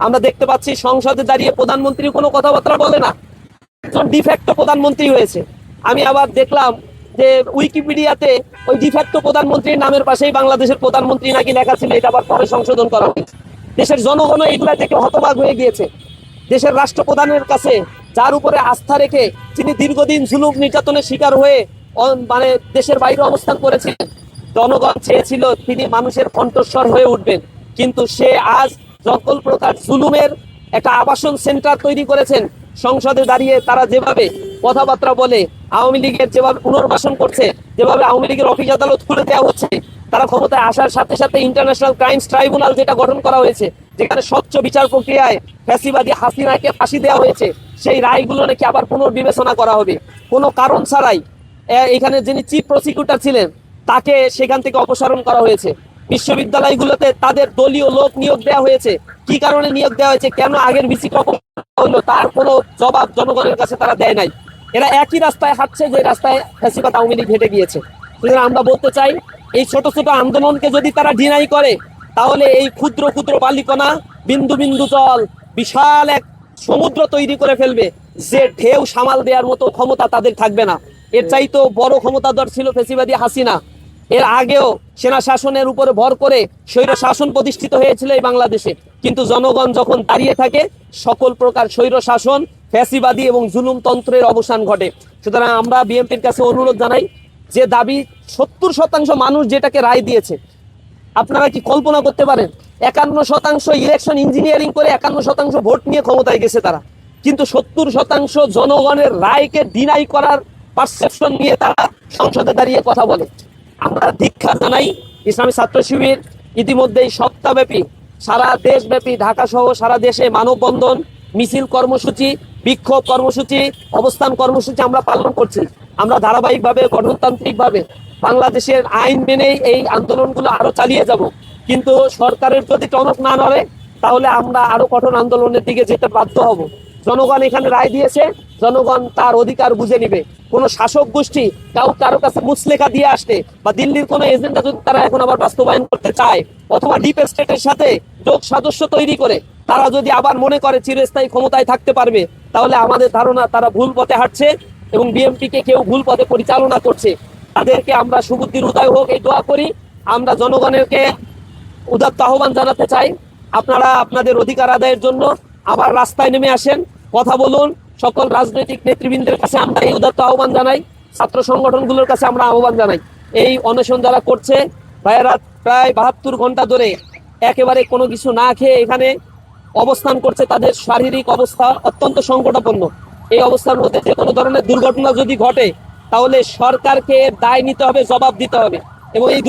আমরা দেখতে পাচ্ছি সংসদে দাঁড়িয়ে প্রধানমন্ত্রী কোনো কথাবার্তা বলে না, ডিফ্যাক্টো প্রধানমন্ত্রী হয়েছে। আমি আবার দেখলাম যে উইকিপিডিয়াতে ওই ডিফ্যাক্টো প্রধানমন্ত্রীর নামের পাশেই বাংলাদেশের প্রধানমন্ত্রী নাকি লেখা ছিল, এটা আবার পরে সংশোধন করা হয়েছে। দেশের জনগণ এগুলা থেকে হতবাক হয়ে গিয়েছে। দেশের রাষ্ট্রপ্রধানের কাছে যার উপরে আস্থা রেখে তিনি দীর্ঘদিন জুলুম নির্যাতনের শিকার হয়ে মানে দেশের বাইরে অবস্থান করেছিলেন, জনগণ চেয়েছিল তিনি মানুষের কণ্ঠস্বর হয়ে উঠবেন, কিন্তু সে আজ সকল প্রকার জুলুমের একটা আবাসন সেন্টার তৈরি করেছেন। সংসদে দাঁড়িয়ে তারা যেভাবে কথাবার্তা বলে, আওয়ামী লীগের যেভাবে পুনর্বাসন করছে, যেভাবে আওয়ামী লীগের অফিস আদালত খুলে দেওয়া হচ্ছে, তারা ক্ষমতায় আসার সাথে সাথে ইন্টারন্যাশনাল ক্রাইমস ট্রাইব্যুনাল যেটা গঠন করা হয়েছে, যেখানে স্বচ্ছ বিচার প্রক্রিয়ায় ফ্যাসিবাদী হাসিনাকে ফাঁসি দেওয়া হয়েছে, সেই রায়গুলো নাকি আবার পুনর্বিবেচনা করা হবে কোনো কারণ ছাড়াই। এখানে যিনি চিফ প্রসিকিউটর ছিলেন তাকে সেখান থেকে অপসারণ করা হয়েছে। বিশ্ববিদ্যালয়গুলোতে তাদের দলীয় লোক নিয়োগ দেওয়া হয়েছে। কি কারণে নিয়োগ দেওয়া হয়েছে, কেন আগের ভিসি হলো, তার কোনো জবাব জনগণের কাছে তারা দেয় নাই। এরা একই রাস্তায় হাঁটছে যে রাস্তায় ফ্যাসিবাদ আওয়ামী লীগ হেঁটে গিয়েছে। সুতরাং আমরা বলতে চাই, এই ছোট ছোট আন্দোলনকে যদি তারা ডিনাই করে, তাহলে এই ক্ষুদ্র ক্ষুদ্র বালিকণা বিন্দু বিন্দু জল বিশাল এক সমুদ্র তৈরি করে ফেলবে, যে ঢেউ সামাল দেওয়ার মতো ক্ষমতা তাদের থাকবে না। এর চাইতেও বড় ক্ষমতাধর ছিল ফ্যাসিবাদী হাসিনা। এর আগেও সেনা শাসনের উপরে ভর করে স্বৈর শাসন প্রতিষ্ঠিত হয়েছিল এই বাংলাদেশে, কিন্তু জনগণ যখন দাঁড়িয়ে থাকে সকল প্রকার স্বৈর শাসন, ফ্যাসিবাদী এবং জুলুমতন্ত্রের অবসান ঘটে। সুতরাং আমরা বিএনপির কাছে অনুরোধ জানাই, যে দাবি 70% মানুষ যেটাকে রায় দিয়েছে, আপনারা কি কল্পনা করতে পারেন 51% ইলেকশন ইঞ্জিনিয়ারিং করে 51% ভোট নিয়ে ক্ষমতায় গেছে তারা, কিন্তু 70% জনগণের রায়কে ডিনাই করার পারসেপশন নিয়ে তারা সংসদে দাঁড়িয়ে কথা বলে। আমরা দীক্ষা জানাই, ইসলামী ছাত্র শিবির ইতিমধ্যেই সপ্তাহব্যাপী সারা দেশব্যাপী ঢাকা সহ সারা দেশে মানববন্ধন, মিছিল কর্মসূচি, বিক্ষোভ কর্মসূচি, অবস্থান কর্মসূচি আমরা পালন করছি। আমরা ধারাবাহিকভাবে গণতান্ত্রিকভাবে বাংলাদেশের আইন মেনেই এই আন্দোলনগুলো আরো চালিয়ে যাব। কিন্তু সরকারের যদি টনক না নড়ে, তাহলে আমরা আরো কঠোর আন্দোলনের দিকে যেতে বাধ্য হব। জনগণ এখানে রায় দিয়েছে, জনগণ তার অধিকার বুঝে নিবে। কোন শাসক গোষ্ঠী কারো কাছে মুচলেখা দিয়ে আসতে বা দিল্লির কোন এজেন্ডা যদি তারা এখন আবার বাস্তবায়ন করতে চায়, অথবা ডিপ স্টেটের সাথে যোগ সাদস্য তৈরি করে তারা যদি আবার মনে করে চিরস্থায়ী ক্ষমতায় থাকতে পারবে, তাহলে আমাদের ধারণা তারা ভুল পথে হাঁটছে এবং বিএনপিকে কেউ ভুল পথে পরিচালনা করছে। তাদেরকে আমরা সুবুদ্ধির উদয় হোক এই দোয়া করি। আমরা জনগণেরকে উদাত্ত আহ্বান জানাতে চাই, আপনারা আপনাদের অধিকার আদায়ের জন্য আবার রাস্তায় নেমে আসেন, কথা বলুন। সকল রাজনৈতিক নেতৃবৃন্দের কাছে আমরা এই উদাত্ত আহ্বান জানাই, ছাত্র সংগঠনগুলোর কাছে আমরা আহ্বান জানাই। এই অনশন যারা করছে ভাইয়েরা, প্রায় 72 ঘন্টা ধরে একেবারে কোনো কিছু না খেয়ে এখানে অবস্থান করছে, তাদের শারীরিক অবস্থা অত্যন্ত সংকটাপন্ন। এই অবস্থার মধ্যে যে কোনো ধরনের দুর্ঘটনা যদি ঘটে, তাহলে সরকারকে দায় নিতে হবে, জবাব দিতে হবে। এবং এই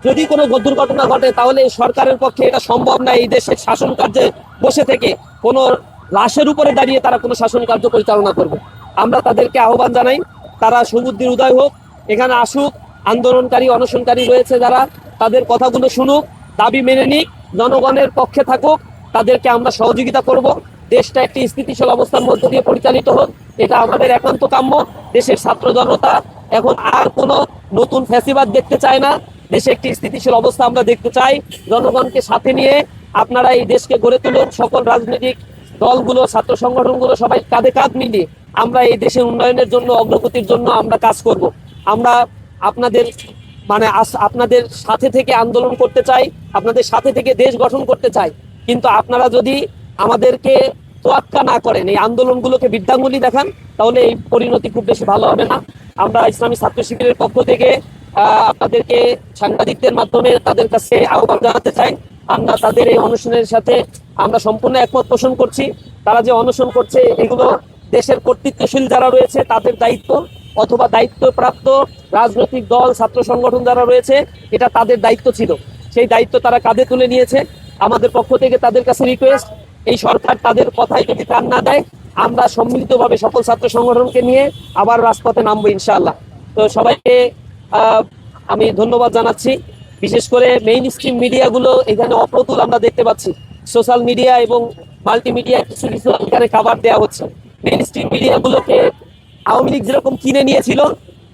যদি কোনো দুর্ঘটনা ঘটে, তাহলে সরকারের পক্ষে এটা সম্ভব না এই দেশের শাসন কার্যে বসে থেকে কোনো লাশের উপরে দাঁড়িয়ে তারা কোনো শাসন কার্য পরিচালনা করবে। আমরা তাদেরকে আহ্বান জানাই, তারা সুবুদ্ধির উদয় হোক, এখানে আসুক। আন্দোলনকারী অনশনকারী রয়েছে যারা, তাদের কথাগুলো শুনুক, দাবি মেনে নিক, জনগণের পক্ষে থাকুক, তাদেরকে আমরা সহযোগিতা করব। দেশটা একটি স্থিতিশীল অবস্থার মধ্যে দিয়ে পরিচালিত হোক, এটা আমাদের একান্ত কাম্য। দেশের ছাত্র জনতা এখন আর কোনো নতুন ফ্যাসিবাদ দেখতে চায় না, দেশে একটি স্থিতিশীল অবস্থা আমরা দেখতে চাই। জনগণকে সাথে নিয়ে আপনারা এই দেশকে গড়ে তুলুন। সকল রাজনৈতিক দলগুলো, ছাত্র সংগঠনগুলো সবাই কাঁধে কাঁধ মিলিয়ে আমরা এই দেশের উন্নয়নের জন্য, অগ্রগতির জন্য আমরা কাজ করব। আমরা আপনাদের সাথে থেকে আন্দোলন করতে চাই, আপনাদের সাথে থেকে দেশ গঠন করতে চাই। কিন্তু আপনারা যদি আমাদেরকে তোয়াক্কা না করেন, এই আন্দোলনগুলোকে বৃদ্ধাঙ্গুলি দেখান, তাহলে এই পরিণতি খুব বেশি ভালো হবে না। আমরা ইসলামী ছাত্র শিবিরের পক্ষ থেকে আপনাদেরকে সাংবাদিকদের মাধ্যমে তাদের কাছে আহ্বান জানাতে চাই, আমরা তাদের এই অনশনের সাথে আমরা সম্পূর্ণ একমত পোষণ করছি। তারা যে অনশন করছে, এগুলো দেশের কর্তৃত্বশীল যারা রয়েছে তাদের দায়িত্ব, অথবা দায়িত্বপ্রাপ্ত রাজনৈতিক দল, ছাত্র সংগঠন যারা রয়েছে, এটা তাদের দায়িত্ব ছিল। সেই দায়িত্ব তারা কাঁধে তুলে নিয়েছে। আমাদের পক্ষ থেকে তাদের কাছে রিকোয়েস্ট, এই সরকার তাদের কথায় যদি কান না দেয়, আমরা সম্মিলিতভাবে সকল ছাত্র সংগঠনকে নিয়ে আবার রাজপথে নামবো ইনশাআল্লাহ। তো সবাইকে আমি ধন্যবাদ জানাচ্ছি। বিশেষ করে মেইন স্ট্রিম মিডিয়াগুলো এখানে অপ্রতুল আমরা দেখতে পাচ্ছি। সোশ্যাল মিডিয়া এবং মাল্টিমিডিয়া কিছু কিছু এখানে খাবার দেওয়া হচ্ছে। মেইন স্ট্রিম মিডিয়াগুলোকে আওয়ামী লীগ যেরকম কিনে নিয়েছিল,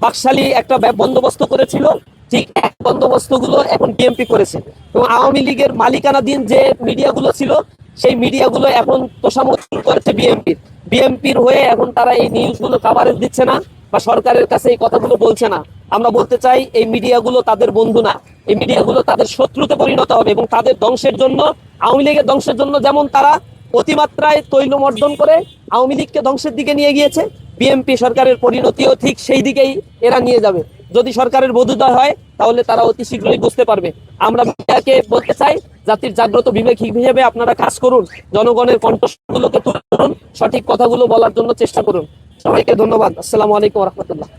বাকশালী একটা বন্দোবস্ত করেছিল, ঠিক বন্দোবস্তগুলো এখন বিএনপি করেছে এবং আওয়ামী লীগের মালিকানাধীন যে মিডিয়াগুলো ছিল সেই মিডিয়াগুলো এখন তোষামত করেছে বিএনপির হয়ে এখন তারা এই নিউজগুলো কভারেজ দিচ্ছে না বা সরকারের কাছে এই কথাগুলো বলছে না। আমরা বলতে চাই এই মিডিয়াগুলো তাদের বন্ধু না, এই মিডিয়াগুলো তাদের শত্রুতে পরিণত হবে এবং তাদের ধ্বংসের জন্য, আওয়ামী লীগের ধ্বংসের জন্য যেমন তারা অতিমাত্রায় তৈলমর্দন করে আওয়ামী লীগকে ধ্বংসের দিকে নিয়ে গিয়েছে, বিএনপি সরকারের পরিণতিও ঠিক সেই দিকেই এরা নিয়ে যাবে। যদি সরকারের বোধোদয় হয় তাহলে তারা অতি শীঘ্রই বুঝতে পারবে। আমরা মিডিয়াকে বলতে চাই, জাতির জাগ্রত বিবেক হিসেবে আপনারা কাজ করুন, জনগণের কণ্ঠগুলোকে তুলে ধরুন, সঠিক কথাগুলো বলার জন্য চেষ্টা করুন। সবাইকে ধন্যবাদ। আসসালামু আলাইকুম ওয়া রাহমাতুল্লাহ।